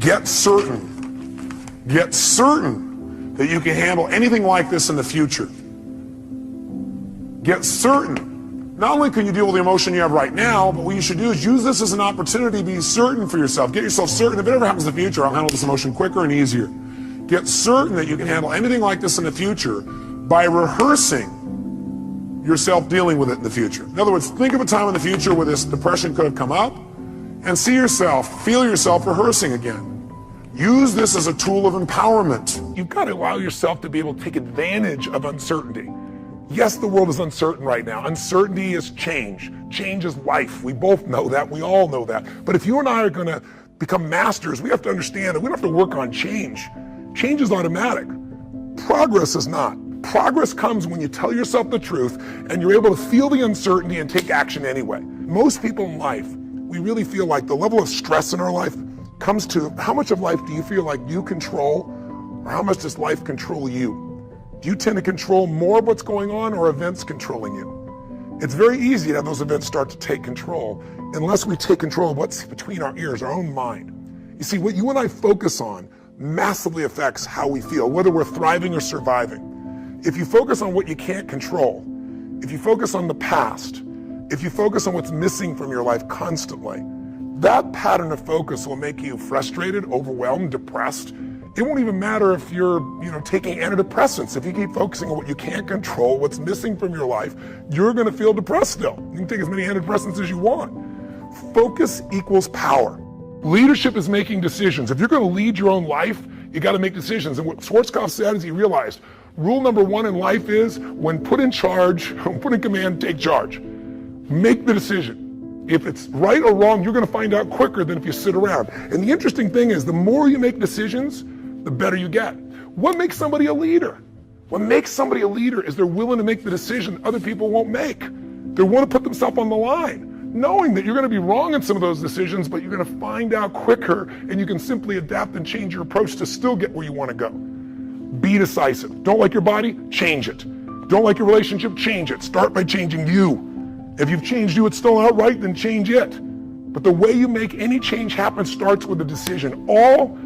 Get certain that you can handle anything like this in the future. Get certain. Not only can you deal with the emotion you have right now, but what you should do is use this as an opportunity to be certain for yourself. Get yourself certain. If it ever happens in the future, I'll handle this emotion quicker and easier. Get certain that you can handle anything like this in the future by rehearsing yourself dealing with it in the future. In other words, think of a time in the future where this depression could have come up and feel yourself rehearsing again. Use this as a tool of empowerment. You've got to allow yourself to be able to take advantage of uncertainty. Yes, the world is uncertain right now. Uncertainty is change. Change is life. We both know that. We all know that. But if you and I are going to become masters, we have to understand that we don't have to work on change. Change is automatic. Progress is not. Progress comes when you tell yourself the truth and you're able to feel the uncertainty and take action anyway. Most people in life, we really feel like the level of stress in our life comes to how much of life do you feel like you control, or how much does life control you? Do you tend to control more of what's going on, or events controlling you? It's very easy to have those events start to take control unless we take control of what's between our ears, our own mind. You see, what you and I focus on massively affects how we feel, whether we're thriving or surviving. If you focus on what you can't control, if you focus on the past, if you focus on what's missing from your life constantly, that pattern of focus will make you frustrated, overwhelmed, depressed. It won't even matter if you're, taking antidepressants. If you keep focusing on what you can't control, what's missing from your life, you're going to feel depressed still. You can take as many antidepressants as you want. Focus equals power. Leadership is making decisions. If you're going to lead your own life, you got to make decisions. And what Schwarzkopf said is he realized rule number one in life is when put in charge, when put in command, take charge. Make the decision. If it's right or wrong, you're going to find out quicker than if you sit around. And the interesting thing is the more you make decisions, the better you get. What makes somebody a leader? What makes somebody a leader is they're willing to make the decision other people won't make. They want to put themselves on the line, knowing that you're going to be wrong in some of those decisions, but you're going to find out quicker and you can simply adapt and change your approach to still get where you want to go. Be decisive. Don't like your body? Change it. Don't like your relationship? Change it. Start by changing you. If you've changed you, it's still not right, then change it. But the way you make any change happen starts with a decision. All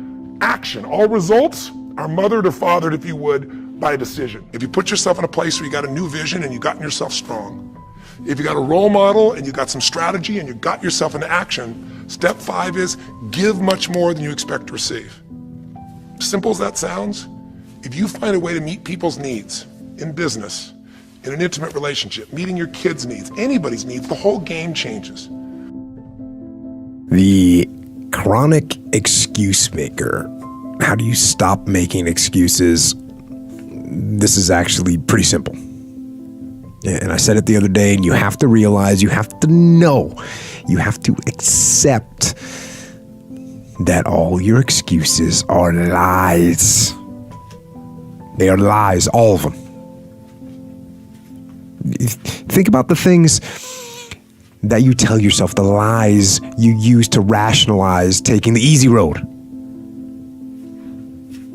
action, all results are mothered or fathered, if you would, by a decision. If you put yourself in a place where you got a new vision and you gotten yourself strong, if you got a role model and you got some strategy and you got yourself into action, step 5 is give much more than you expect to receive. Simple as that sounds, if you find a way to meet people's needs in business, in an intimate relationship, meeting your kids' needs, anybody's needs, the whole game changes. The chronic excuse maker. How do you stop making excuses? This is actually pretty simple. And I said it the other day, and you have to realize, you have to know, you have to accept that all your excuses are lies. They are lies, all of them. Think about the things that you tell yourself, the lies you use to rationalize taking the easy road.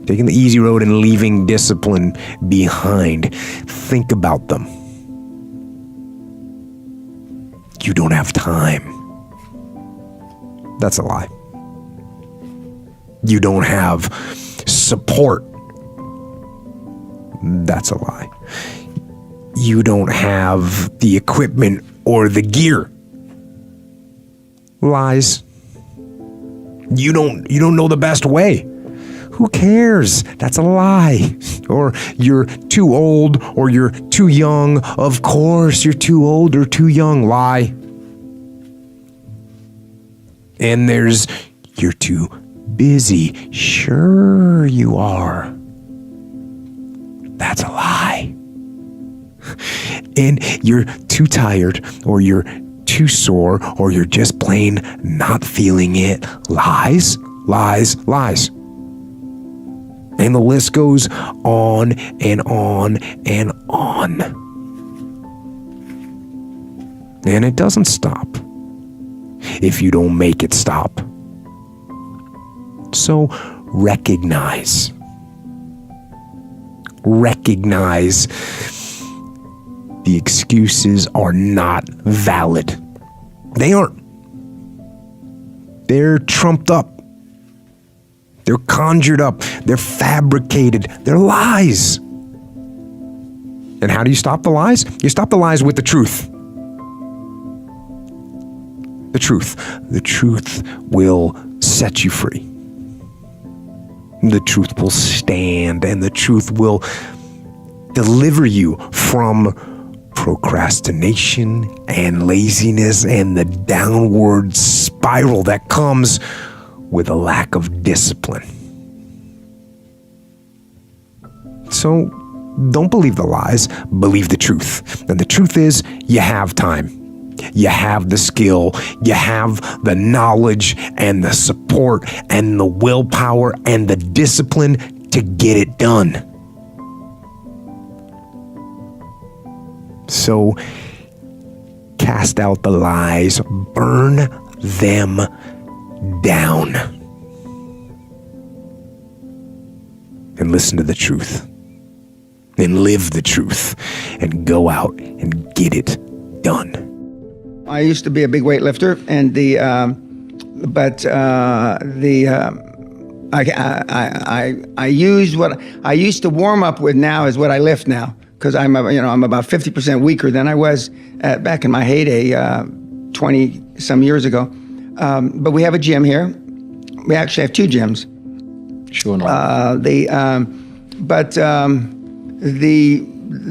Taking the easy road and leaving discipline behind. Think about them. You don't have time. That's a lie. You don't have support. That's a lie. You don't have the equipment or the gear. Lies. You don't know the best way. Who cares? That's a lie. Or you're too old or you're too young. Of course you're too old or too young. Lie. And there's you're too busy. Sure you are. That's a lie. And you're too tired, or you're too sore, or you're just plain not feeling it. Lies, lies, lies. And the list goes on and on and on. And it doesn't stop if you don't make it stop. So recognize the excuses are not valid. They aren't. They're trumped up. They're conjured up. They're fabricated. They're lies. And how do you stop the lies? You stop the lies with the truth. The truth. The truth will set you free. The truth will stand, and the truth will deliver you from procrastination and laziness and the downward spiral that comes with a lack of discipline. So don't believe the lies, believe the truth. And the truth is, you have time. You have the skill, you have the knowledge and the support and the willpower and the discipline to get it done. So cast out the lies, burn them down, and listen to the truth, and live the truth, and go out and get it done. I used to be a big weightlifter, and I use what I used to warm up with now is what I lift now, because I'm about 50% weaker than I was back in my heyday 20 some years ago. But we have a gym here. We actually have two gyms. Sure.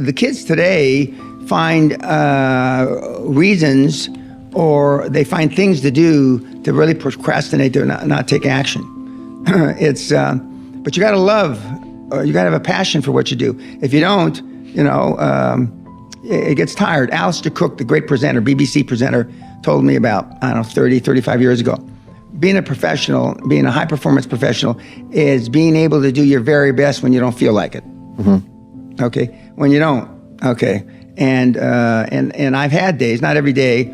The kids today find reasons, or they find things to do to really procrastinate, to not take action. But you got to love, you got to have a passion for what you do. If you don't, it gets tired. Alistair Cook, the great presenter, BBC presenter, told me about, 30, 35 years ago. Being a professional, being a high performance professional, is being able to do your very best when you don't feel like it. Mm-hmm. Okay, when you don't. Okay. And I've had days, not every day,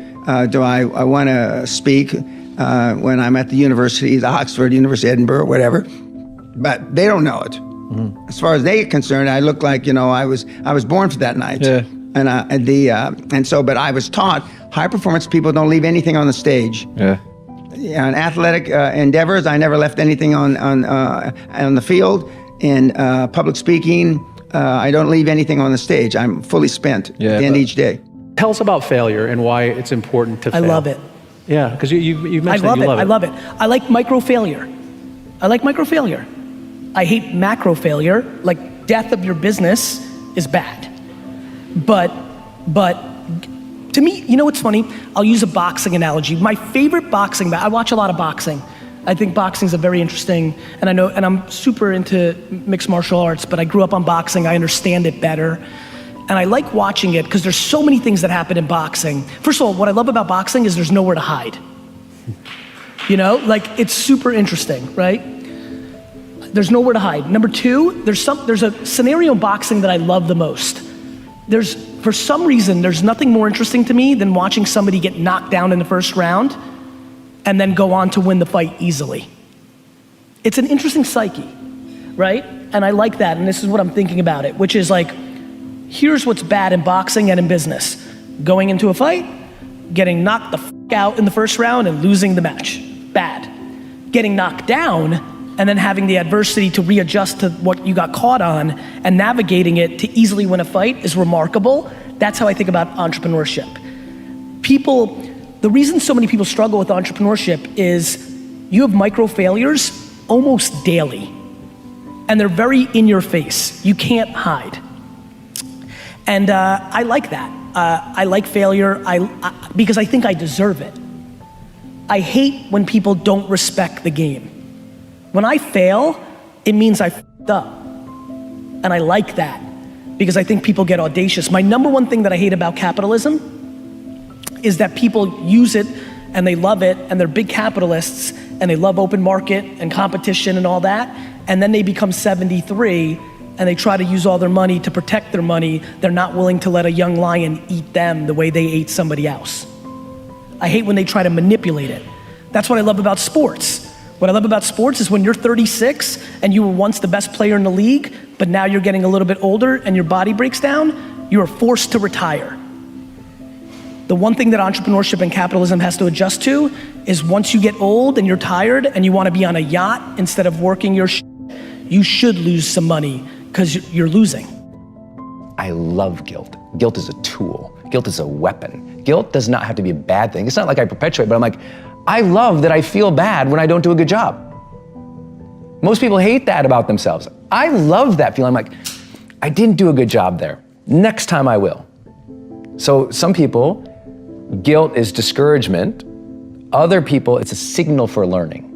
do I want to speak when I'm at the university, the Oxford, University of Edinburgh, whatever, but they don't know it. Mm-hmm. As far as they're concerned, I look like, I was born for that night. Yeah. But I was taught high performance people don't leave anything on the stage. Yeah. In athletic endeavors, I never left anything on the field. In public speaking, I don't leave anything on the stage. I'm fully spent at the end of each day. Tell us about failure and why it's important to fail. I love it. Yeah, because you mentioned I you love it. I love it. I like micro failure. I hate macro failure. Like, death of your business is bad. But to me, you know what's funny? I'll use a boxing analogy. My favorite boxing, I watch a lot of boxing. I think boxing's a very interesting, and I'm super into mixed martial arts, but I grew up on boxing, I understand it better. And I like watching it because there's so many things that happen in boxing. First of all, what I love about boxing is there's nowhere to hide. It's super interesting, right? There's nowhere to hide. Number two, there's a scenario in boxing that I love the most. For some reason, there's nothing more interesting to me than watching somebody get knocked down in the first round and then go on to win the fight easily. It's an interesting psyche, right? And I like that, and this is what I'm thinking about it, which is here's what's bad in boxing and in business. Going into a fight, getting knocked the fuck out in the first round and losing the match, bad. Getting knocked down and then having the adversity to readjust to what you got caught on and navigating it to easily win a fight is remarkable. That's how I think about entrepreneurship. The reason so many people struggle with entrepreneurship is you have micro failures almost daily, and they're very in your face. You can't hide. And I like that. I like failure because I think I deserve it. I hate when people don't respect the game. When I fail, it means I f***ed up. And I like that because I think people get audacious. My number one thing that I hate about capitalism is that people use it and they love it and they're big capitalists and they love open market and competition and all that, and then they become 73 and they try to use all their money to protect their money. They're not willing to let a young lion eat them the way they ate somebody else. I hate when they try to manipulate it. That's what I love about sports. What I love about sports is when you're 36 and you were once the best player in the league, but now you're getting a little bit older and your body breaks down, you are forced to retire. The one thing that entrepreneurship and capitalism has to adjust to is once you get old and you're tired and you want to be on a yacht instead of working your you should lose some money because you're losing. I love guilt. Guilt is a tool. Guilt is a weapon. Guilt does not have to be a bad thing. It's not like I perpetuate, but I'm like, I love that I feel bad when I don't do a good job. Most people hate that about themselves. I love that feeling. I'm like, I didn't do a good job there. Next time I will. So some people, guilt is discouragement. Other people, it's a signal for learning.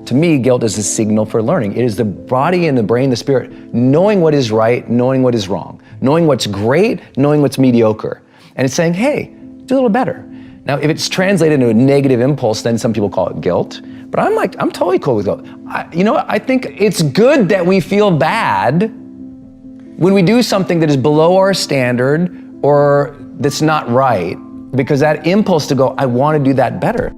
To me, guilt is a signal for learning. It is the body and the brain, the spirit, knowing what is right, knowing what is wrong, knowing what's great, knowing what's mediocre. And it's saying, hey, do a little better. Now, if it's translated into a negative impulse, then some people call it guilt. But I'm totally cool with guilt. You know what? I think it's good that we feel bad when we do something that is below our standard or that's not right, because that impulse to go, I want to do that better.